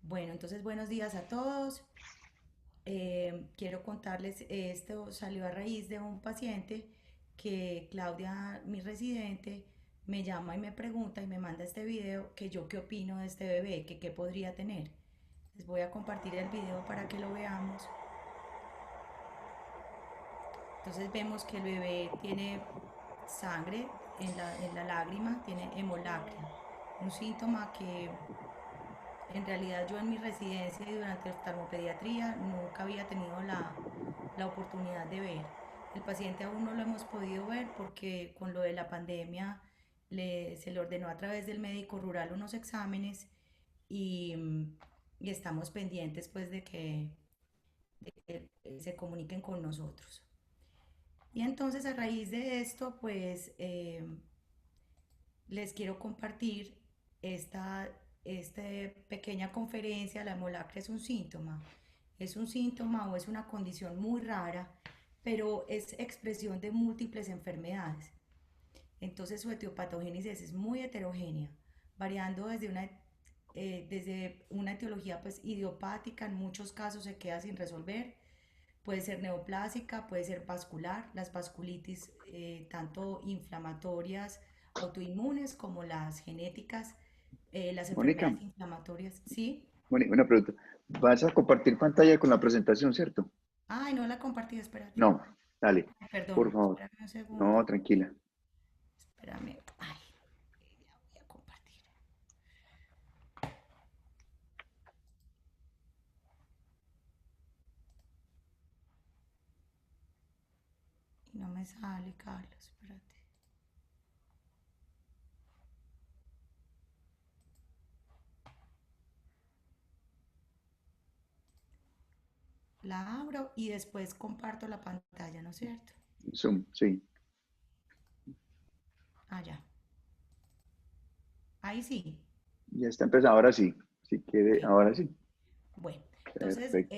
Bueno, entonces buenos días a todos. Quiero contarles, esto salió a raíz de un paciente que Claudia, mi residente, me llama y me pregunta y me manda este video que yo qué opino de este bebé, que qué podría tener. Les voy a compartir el video para que lo veamos. Entonces vemos que el bebé tiene sangre en la lágrima, tiene hemolacria, un síntoma que en realidad yo en mi residencia y durante la oftalmopediatría nunca había tenido la oportunidad de ver. El paciente aún no lo hemos podido ver porque con lo de la pandemia se le ordenó a través del médico rural unos exámenes y, y estamos pendientes pues de que se comuniquen con nosotros. Y entonces a raíz de esto pues les quiero compartir esta pequeña conferencia. La hemolacria es un síntoma. Es un síntoma o es una condición muy rara, pero es expresión de múltiples enfermedades. Entonces su etiopatogénesis es muy heterogénea, variando desde una etiología pues idiopática, en muchos casos se queda sin resolver, puede ser neoplásica, puede ser vascular, las vasculitis tanto inflamatorias autoinmunes como las genéticas, las Mónica, enfermedades inflamatorias, ¿sí? Una pregunta. ¿Vas a compartir pantalla con la presentación, cierto? Ay, no la compartí, espérate. No, dale, Ay, por perdón, favor. espérame un segundo. No, tranquila. Espérame. Ay, ya voy a compartir. Y no me sale, Carlos, espérate. La abro y después comparto la pantalla, ¿no es cierto? Zoom, sí. Ah, ya. Ahí sí. Ya está empezando. Ahora sí. Si quiere, Ok. ahora sí. Bueno, entonces, Perfecto.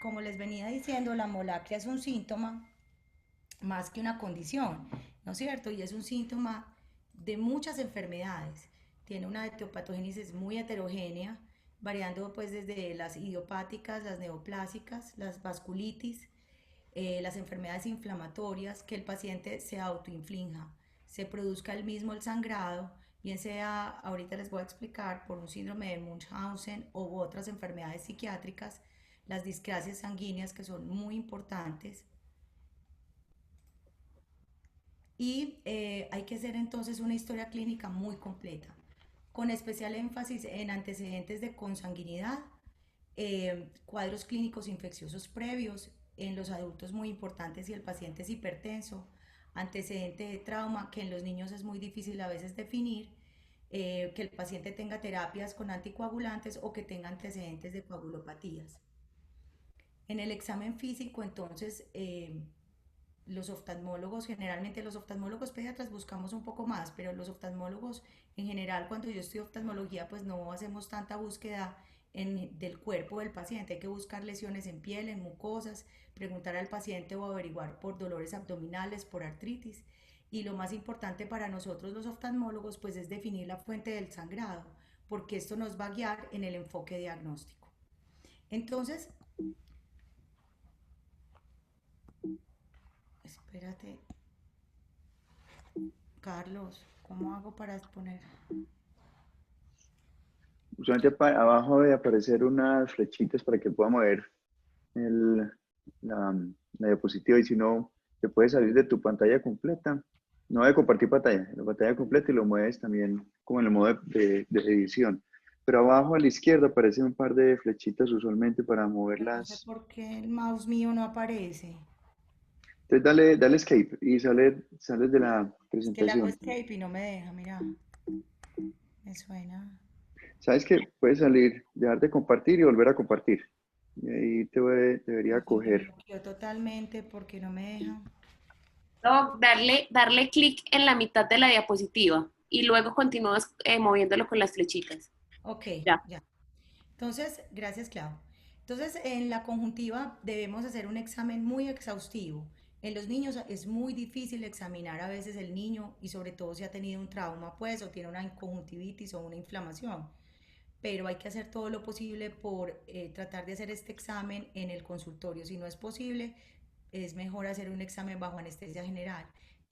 como les venía diciendo, la hemolacria es un síntoma más que una condición, ¿no es cierto? Y es un síntoma de muchas enfermedades. Tiene una etiopatogénesis muy heterogénea, variando pues desde las idiopáticas, las neoplásicas, las vasculitis, las enfermedades inflamatorias, que el paciente se autoinflinja, se produzca el mismo el sangrado, bien sea, ahorita les voy a explicar, por un síndrome de Munchausen u otras enfermedades psiquiátricas, las discrasias sanguíneas que son muy importantes. Y hay que hacer entonces una historia clínica muy completa, con especial énfasis en antecedentes de consanguinidad, cuadros clínicos infecciosos previos en los adultos muy importantes si el paciente es hipertenso, antecedente de trauma, que en los niños es muy difícil a veces definir, que el paciente tenga terapias con anticoagulantes o que tenga antecedentes de coagulopatías. En el examen físico, entonces, los oftalmólogos, generalmente los oftalmólogos pediatras buscamos un poco más, pero los oftalmólogos en general, cuando yo estudio oftalmología, pues no hacemos tanta búsqueda del cuerpo del paciente. Hay que buscar lesiones en piel, en mucosas, preguntar al paciente o averiguar por dolores abdominales, por artritis. Y lo más importante para nosotros los oftalmólogos, pues es definir la fuente del sangrado, porque esto nos va a guiar en el enfoque diagnóstico. Entonces, espérate, Carlos, ¿cómo hago para exponer? Usualmente abajo debe aparecer unas flechitas para que pueda mover el, la, la diapositiva y si no, te puedes salir de tu pantalla completa. No de compartir pantalla, la pantalla completa y lo mueves también como en el modo de edición. Pero abajo a la izquierda aparecen un par de flechitas usualmente para Pero no sé moverlas. por qué el mouse mío no aparece. Entonces dale escape y sales de la Es que le hago presentación. escape y no me deja, mira, me suena. ¿Sabes qué? Puedes salir, dejar de compartir y volver a compartir. Y ahí debería Ay, me coger. bloqueó totalmente porque no me deja. No, darle clic en la mitad de la diapositiva y luego continúas moviéndolo con las flechitas. Ok, Ya. ya. Entonces, gracias, Clau. Entonces, en la conjuntiva debemos hacer un examen muy exhaustivo. En los niños es muy difícil examinar a veces el niño y sobre todo si ha tenido un trauma, pues, o tiene una conjuntivitis o una inflamación. pero hay que hacer todo lo posible por tratar de hacer este examen en el consultorio. Si no es posible, es mejor hacer un examen bajo anestesia general,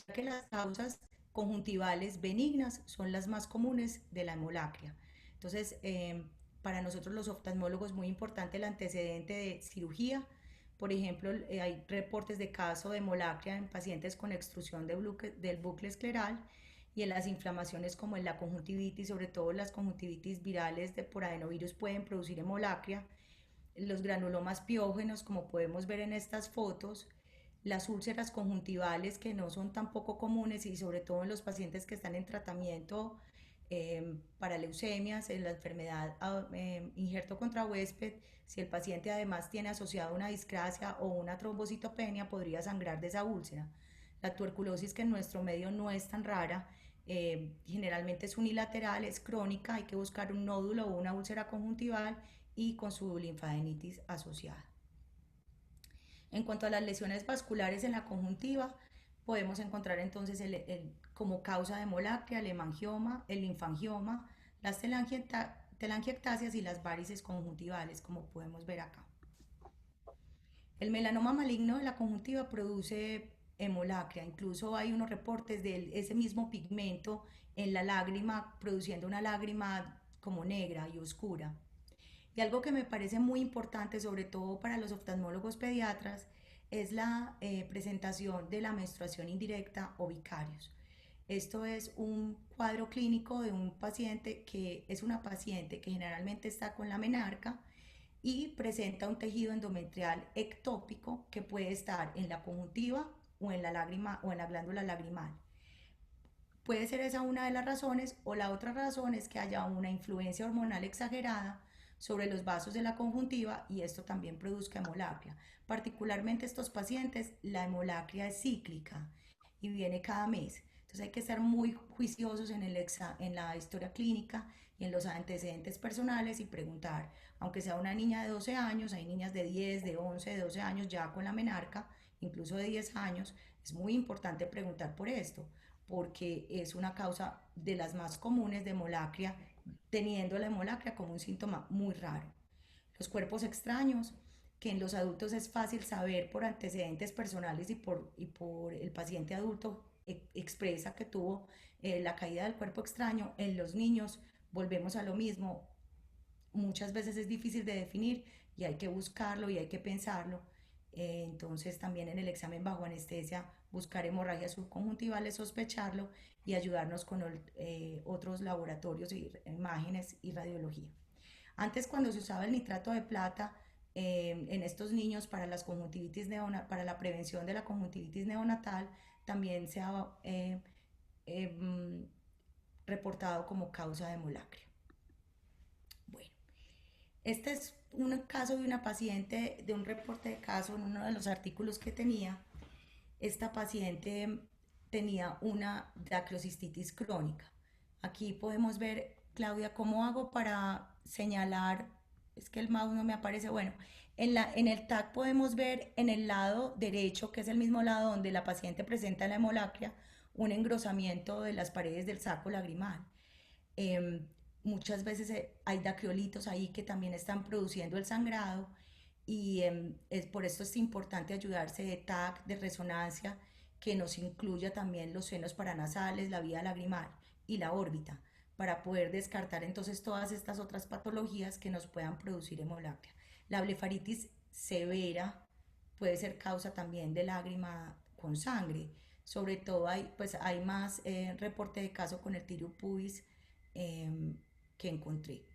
ya que las causas conjuntivales benignas son las más comunes de la hemolacria. Entonces, para nosotros los oftalmólogos es muy importante el antecedente de cirugía. Por ejemplo, hay reportes de caso de hemolacria en pacientes con extrusión del bucle escleral y en las inflamaciones como en la conjuntivitis, sobre todo las conjuntivitis virales por adenovirus pueden producir hemolacria, los granulomas piógenos como podemos ver en estas fotos, las úlceras conjuntivales que no son tan poco comunes y sobre todo en los pacientes que están en tratamiento para leucemias, en la enfermedad injerto contra huésped, si el paciente además tiene asociado una discrasia o una trombocitopenia, podría sangrar de esa úlcera. La tuberculosis, que en nuestro medio no es tan rara, generalmente es unilateral, es crónica, hay que buscar un nódulo o una úlcera conjuntival y con su linfadenitis asociada. En cuanto a las lesiones vasculares en la conjuntiva, podemos encontrar entonces como causa de hemolacria el hemangioma, el linfangioma, las telangiectasias y las varices conjuntivales, como podemos ver acá. El melanoma maligno de la conjuntiva produce hemolacria, incluso hay unos reportes de ese mismo pigmento en la lágrima, produciendo una lágrima como negra y oscura. Y algo que me parece muy importante, sobre todo para los oftalmólogos pediatras, es la presentación de la menstruación indirecta o vicarios. Esto es un cuadro clínico de un paciente que es una paciente que generalmente está con la menarca y presenta un tejido endometrial ectópico que puede estar en la conjuntiva o en la lágrima o en la glándula lagrimal. Puede ser esa una de las razones, o la otra razón es que haya una influencia hormonal exagerada sobre los vasos de la conjuntiva y esto también produzca hemolacria. Particularmente estos pacientes, la hemolacria es cíclica y viene cada mes. Entonces hay que estar muy juiciosos en la historia clínica y en los antecedentes personales y preguntar, aunque sea una niña de 12 años, hay niñas de 10, de 11, de 12 años ya con la menarca, incluso de 10 años, es muy importante preguntar por esto, porque es una causa de las más comunes de hemolacria, teniendo la hemolacria como un síntoma muy raro. Los cuerpos extraños, que en los adultos es fácil saber por antecedentes personales y por el paciente adulto expresa que tuvo la caída del cuerpo extraño, en los niños volvemos a lo mismo, muchas veces es difícil de definir y hay que buscarlo y hay que pensarlo. Entonces también en el examen bajo anestesia buscar hemorragias subconjuntivales, sospecharlo y ayudarnos con otros laboratorios, y imágenes y radiología. Antes, cuando se usaba el nitrato de plata en estos niños para las conjuntivitis para la prevención de la conjuntivitis neonatal, también se ha reportado como causa de hemolacria. Bueno, este es un caso de una paciente, de un reporte de caso en uno de los artículos que tenía. Esta paciente tenía una dacrocistitis crónica. Aquí podemos ver, Claudia, cómo hago para señalar, es que el mouse no me aparece, bueno, en el TAC podemos ver en el lado derecho, que es el mismo lado donde la paciente presenta la hemolacria, un engrosamiento de las paredes del saco lagrimal. Muchas veces hay dacriolitos ahí que también están produciendo el sangrado y por esto es importante ayudarse de TAC, de resonancia, que nos incluya también los senos paranasales, la vía lagrimal y la órbita, para poder descartar entonces todas estas otras patologías que nos puedan producir hemolacria. La blefaritis severa puede ser causa también de lágrima con sangre. Sobre todo hay más reporte de caso con el tirio pubis que encontré.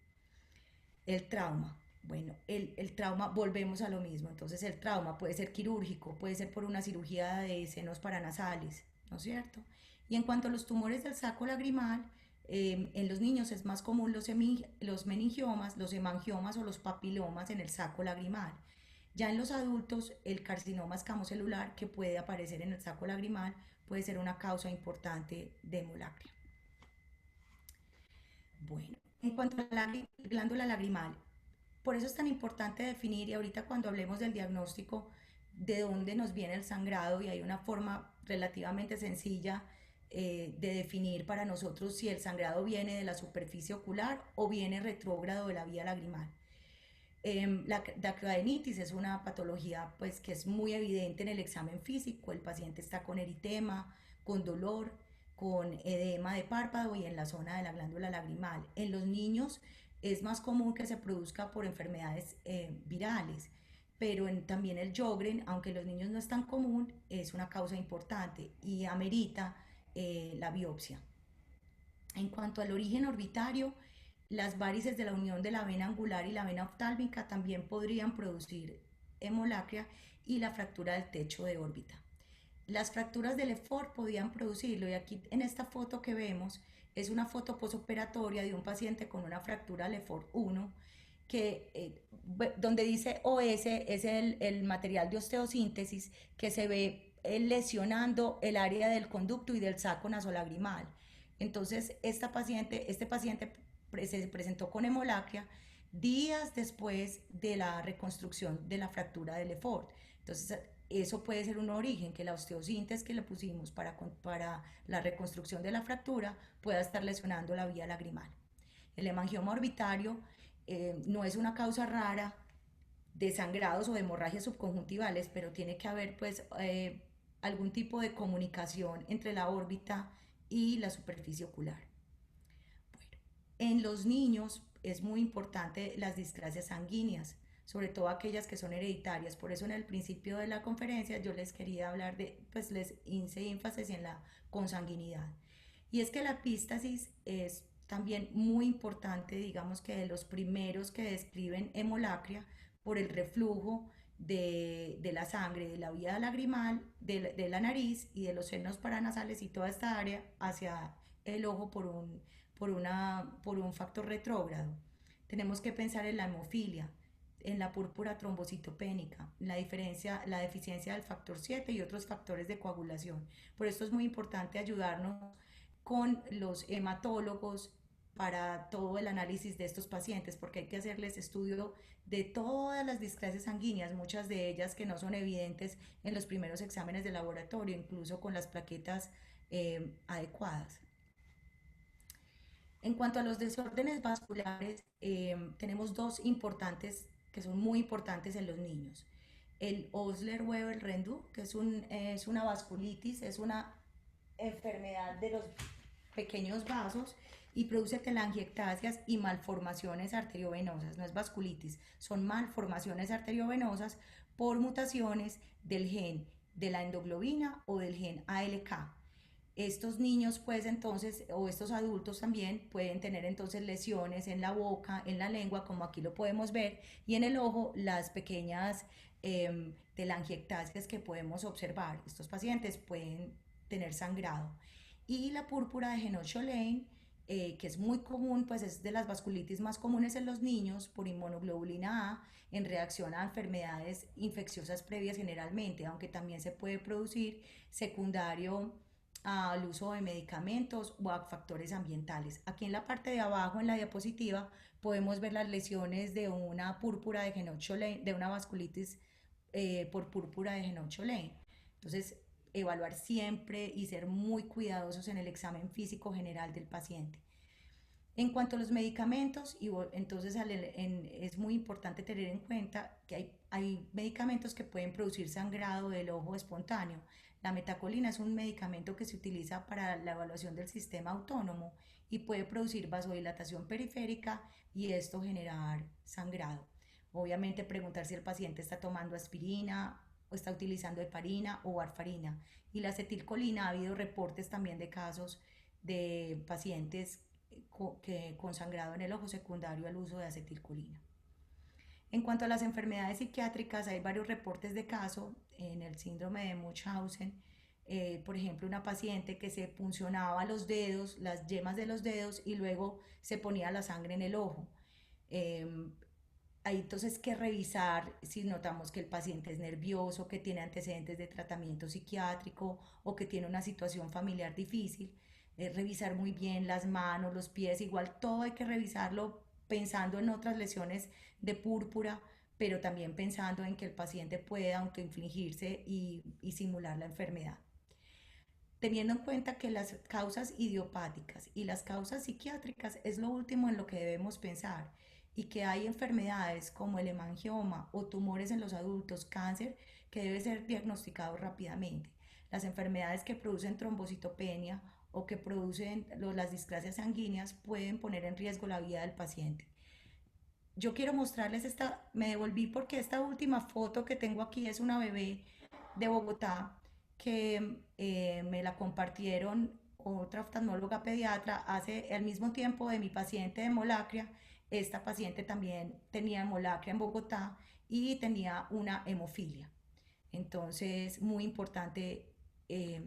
El trauma. Bueno, el trauma, volvemos a lo mismo. Entonces el trauma puede ser quirúrgico, puede ser por una cirugía de senos paranasales, ¿no es cierto? Y en cuanto a los tumores del saco lagrimal, en los niños es más común los meningiomas, los hemangiomas o los papilomas en el saco lagrimal. Ya en los adultos, el carcinoma escamocelular que puede aparecer en el saco lagrimal puede ser una causa importante de hemolacria. Bueno, en cuanto a la glándula lagrimal, por eso es tan importante definir, y ahorita cuando hablemos del diagnóstico, de dónde nos viene el sangrado, y hay una forma relativamente sencilla de definir para nosotros si el sangrado viene de la superficie ocular o viene retrógrado de la vía lagrimal. La dacroadenitis es una patología pues, que es muy evidente en el examen físico. El paciente está con eritema, con dolor, con edema de párpado y en la zona de la glándula lagrimal. En los niños es más común que se produzca por enfermedades virales, pero también el Sjögren, aunque en los niños no es tan común, es una causa importante y amerita la biopsia. En cuanto al origen orbitario, las varices de la unión de la vena angular y la vena oftálmica también podrían producir hemolacria y la fractura del techo de órbita. Las fracturas del EFOR podían producirlo y aquí en esta foto que vemos es una foto posoperatoria de un paciente con una fractura del EFOR 1 que donde dice OS es el material de osteosíntesis que se ve lesionando el área del conducto y del saco nasolagrimal. Entonces, este paciente se presentó con hemolacria días después de la reconstrucción de la fractura del EFORT. Entonces, eso puede ser un origen, que la osteosíntesis que le pusimos para la reconstrucción de la fractura pueda estar lesionando la vía lagrimal. El hemangioma orbitario no es una causa rara de sangrados o de hemorragias subconjuntivales, pero tiene que haber pues algún tipo de comunicación entre la órbita y la superficie ocular. Bueno, en los niños es muy importante las discrasias sanguíneas, sobre todo aquellas que son hereditarias. Por eso en el principio de la conferencia yo les quería hablar pues les hice énfasis en la consanguinidad. Y es que la epístasis es también muy importante, digamos que de los primeros que describen hemolacria por el reflujo de la sangre, de la vía lagrimal, de la nariz y de los senos paranasales y toda esta área hacia el ojo por un factor retrógrado. Tenemos que pensar en la hemofilia, en la púrpura trombocitopénica, la deficiencia del factor 7 y otros factores de coagulación. Por esto es muy importante ayudarnos con los hematólogos para todo el análisis de estos pacientes, porque hay que hacerles estudio de todas las discrasias sanguíneas, muchas de ellas que no son evidentes en los primeros exámenes de laboratorio, incluso con las plaquetas adecuadas. En cuanto a los desórdenes vasculares, tenemos dos importantes que son muy importantes en los niños. El Osler-Weber-Rendu, que es una vasculitis, es una enfermedad de los pequeños vasos y produce telangiectasias y malformaciones arteriovenosas. No es vasculitis, son malformaciones arteriovenosas por mutaciones del gen de la endoglobina o del gen ALK. Estos niños pues entonces, o estos adultos también pueden tener entonces lesiones en la boca, en la lengua, como aquí lo podemos ver, y en el ojo las pequeñas telangiectasias que podemos observar. Estos pacientes pueden tener sangrado. Y la púrpura de Genot-Cholin, que es muy común, pues es de las vasculitis más comunes en los niños por inmunoglobulina A en reacción a enfermedades infecciosas previas generalmente, aunque también se puede producir secundario al uso de medicamentos o a factores ambientales. Aquí en la parte de abajo, en la diapositiva, podemos ver las lesiones de una púrpura de Genot-Cholin, de una vasculitis por púrpura de Genot-Cholin. Entonces, evaluar siempre y ser muy cuidadosos en el examen físico general del paciente. En cuanto a los medicamentos, entonces es muy importante tener en cuenta que hay medicamentos que pueden producir sangrado del ojo espontáneo. La metacolina es un medicamento que se utiliza para la evaluación del sistema autónomo y puede producir vasodilatación periférica y esto generar sangrado. Obviamente preguntar si el paciente está tomando aspirina o está utilizando heparina o warfarina. Y la acetilcolina, ha habido reportes también de casos de pacientes con sangrado en el ojo secundario al uso de acetilcolina. En cuanto a las enfermedades psiquiátricas, hay varios reportes de caso en el síndrome de Munchausen. Por ejemplo, una paciente que se puncionaba los dedos, las yemas de los dedos y luego se ponía la sangre en el ojo. Hay entonces que revisar si notamos que el paciente es nervioso, que tiene antecedentes de tratamiento psiquiátrico o que tiene una situación familiar difícil. Revisar muy bien las manos, los pies, igual todo hay que revisarlo pensando en otras lesiones de púrpura, pero también pensando en que el paciente pueda autoinfligirse y simular la enfermedad. teniendo en cuenta que las causas idiopáticas y las causas psiquiátricas es lo último en lo que debemos pensar y que hay enfermedades como el hemangioma o tumores en los adultos, cáncer, que debe ser diagnosticado rápidamente. Las enfermedades que producen trombocitopenia o que producen las displasias sanguíneas pueden poner en riesgo la vida del paciente. Yo quiero mostrarles esta, me devolví porque esta última foto que tengo aquí es una bebé de Bogotá que me la compartieron otra oftalmóloga pediatra hace al mismo tiempo de mi paciente de hemolacria. Esta paciente también tenía hemolacria en Bogotá y tenía una hemofilia. Entonces, muy importante, eh,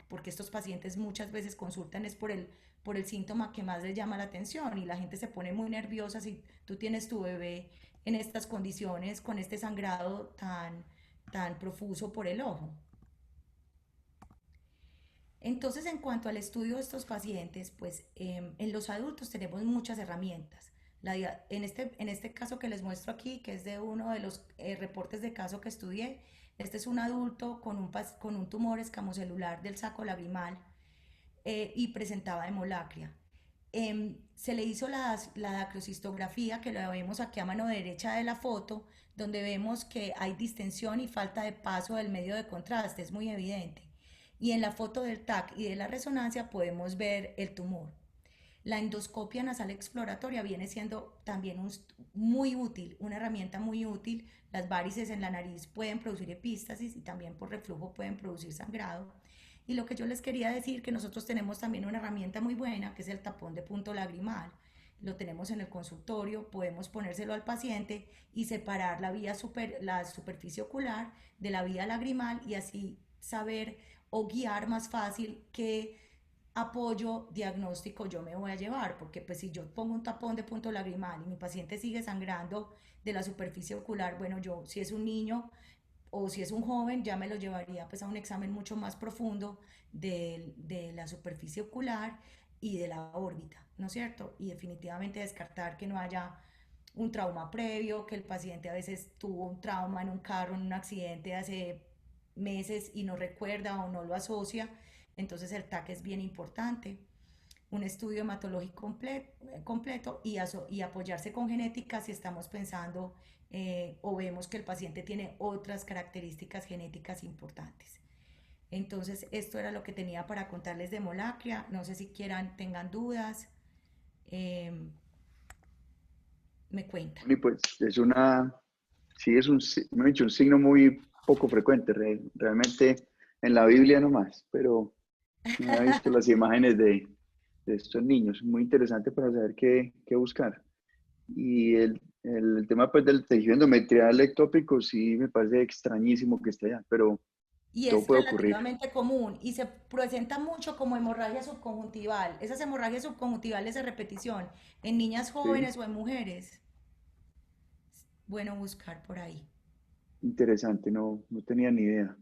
porque estos pacientes muchas veces consultan es por el síntoma que más les llama la atención y la gente se pone muy nerviosa si tú tienes tu bebé en estas condiciones, con este sangrado tan profuso por el ojo. Entonces, en cuanto al estudio de estos pacientes, pues en los adultos tenemos muchas herramientas. En este caso que les muestro aquí, que es de uno de los reportes de caso que estudié, este es un adulto con un tumor escamocelular del saco lagrimal y presentaba hemolacria. Se le hizo la dacrocistografía, que lo vemos aquí a mano derecha de la foto, donde vemos que hay distensión y falta de paso del medio de contraste, es muy evidente. Y en la foto del TAC y de la resonancia podemos ver el tumor. La endoscopia nasal exploratoria viene siendo también muy útil, una herramienta muy útil. Las varices en la nariz pueden producir epístasis y también por reflujo pueden producir sangrado. Y lo que yo les quería decir, que nosotros tenemos también una herramienta muy buena, que es el tapón de punto lagrimal. Lo tenemos en el consultorio, podemos ponérselo al paciente y separar la superficie ocular de la vía lagrimal y así saber o guiar más fácil qué apoyo diagnóstico yo me voy a llevar, porque pues si yo pongo un tapón de punto lagrimal y mi paciente sigue sangrando de la superficie ocular, bueno, yo si es un niño o si es un joven, ya me lo llevaría pues a un examen mucho más profundo de la superficie ocular y de la órbita, ¿no es cierto? Y definitivamente descartar que no haya un trauma previo, que el paciente a veces tuvo un trauma en un carro, en un accidente hace meses y no recuerda o no lo asocia, entonces el TAC es bien importante. Un estudio hematológico completo y apoyarse con genética si estamos pensando o vemos que el paciente tiene otras características genéticas importantes. Entonces, esto era lo que tenía para contarles de hemolacria. No sé si tengan dudas. Eh, Me cuentan. Y pues es sí es me he dicho, un signo muy poco frecuente, realmente en la Biblia nomás, pero no he visto las imágenes de estos niños. Muy interesante para saber qué buscar. Y el tema pues del tejido endometrial ectópico sí me parece extrañísimo que esté allá, pero Y todo es puede ocurrir. relativamente común y se presenta mucho como hemorragia subconjuntival. Esas hemorragias subconjuntivales de repetición en niñas Sí, jóvenes o en mujeres. Bueno, buscar por ahí. interesante, no tenía ni idea.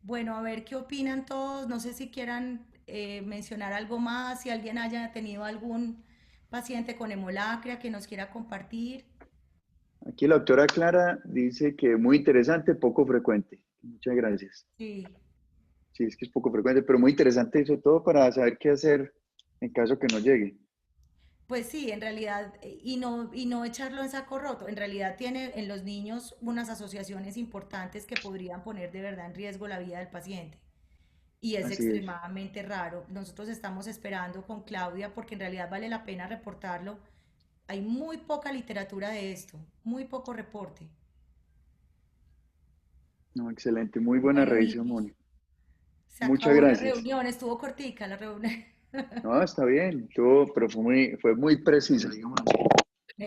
Bueno, a ver qué opinan todos. No sé si quieran mencionar algo más, si alguien haya tenido algún paciente con hemolacria que nos quiera compartir. Aquí la doctora Clara dice que muy interesante, poco frecuente. Muchas gracias. Sí, Sí, es que es poco frecuente, pero muy interesante sobre todo para saber qué hacer en caso que no llegue. pues sí, en realidad, y no echarlo en saco roto, en realidad tiene en los niños unas asociaciones importantes que podrían poner de verdad en riesgo la vida del paciente. Y es Así es. extremadamente raro. Nosotros estamos esperando con Claudia porque en realidad vale la pena reportarlo. Hay muy poca literatura de esto, muy poco reporte. No, excelente, muy buena Bueno, revisión, niños, Moni. se Muchas acabó la gracias. reunión, estuvo cortica la reunión. No, está bien, estuvo, pero fue muy precisa, digamos así.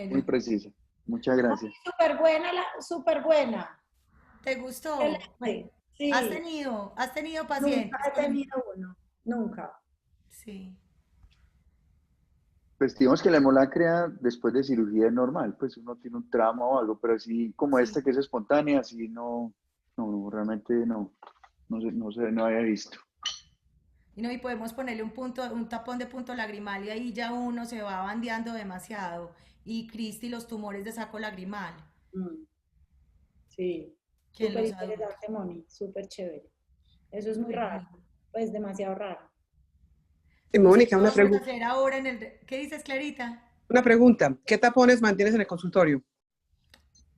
Muy Bueno, precisa. Muchas gracias. Súper buena, súper buena. ¿te gustó? Excelente. Sí, Has tenido nunca pacientes he con tenido uno. Nunca. Sí, Pues digamos que la hemolacria después de cirugía es normal, pues uno tiene un trauma o algo, pero así como sí. esta que es espontánea, así realmente no había visto. Y no, y podemos ponerle un tapón de punto lagrimal y ahí ya uno se va bandeando demasiado. Y Cristi, los tumores de saco lagrimal, Mm, sí, que en súper los adultos. interesante, Moni. Súper chévere. Eso es muy Bueno, raro. pues demasiado raro. Y Mónica, ¿Qué una vamos a pregunta. hacer ahora en el... ¿Qué dices, Clarita? Una pregunta. ¿Qué tapones mantienes en el consultorio?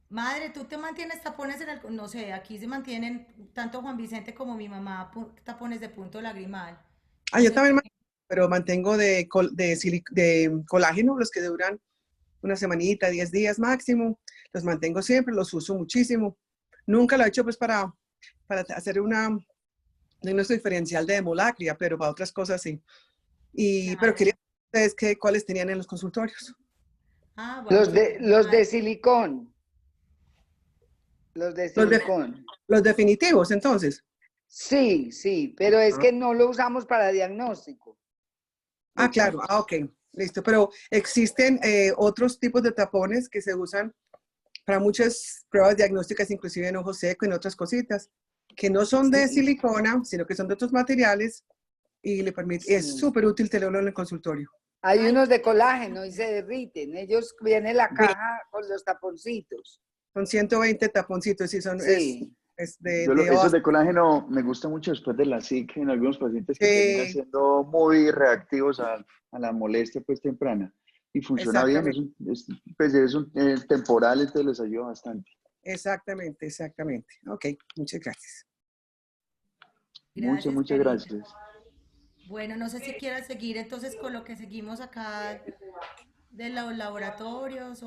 Madre, tú te mantienes tapones en el... No sé, aquí se mantienen tanto Juan Vicente como mi mamá tapones de punto lagrimal. Ah, No yo sé, también, pero mantengo de colágeno, los que duran una semanita, 10 días máximo. Los mantengo siempre, los uso muchísimo. Nunca lo he hecho pues para hacer una diagnóstico diferencial de hemolacria, pero para otras cosas sí. Pero claro. quería saber ustedes cuáles tenían en los consultorios. Ah, vamos a ver. Los de silicón. Los de Los, de- silicón. los definitivos, entonces. Sí, sí, pero es que no lo usamos para diagnóstico. Ah, claro. Ah, ok. Listo. Pero existen otros tipos de tapones que se usan para muchas pruebas diagnósticas, inclusive en ojo seco y en otras cositas, que no son de Sí, silicona, sino que son de otros materiales y le permite, es sí. súper útil tenerlo en el consultorio. Hay Ay, unos qué de colágeno y se derriten. Ellos vienen la caja con los taponcitos. Son 120 taponcitos y son, Sí. es Esos de colágeno me gusta mucho después de la SIC en algunos pacientes que terminan sí, siendo muy reactivos a la molestia pues temprana. Y funciona bien, exactamente, pues es un temporal, entonces les ayuda bastante. exactamente, exactamente. Ok, muchas gracias. Muchas, gracias, muchas Clarita. gracias. Bueno, no sé si quieras seguir entonces con lo que seguimos acá de los laboratorios.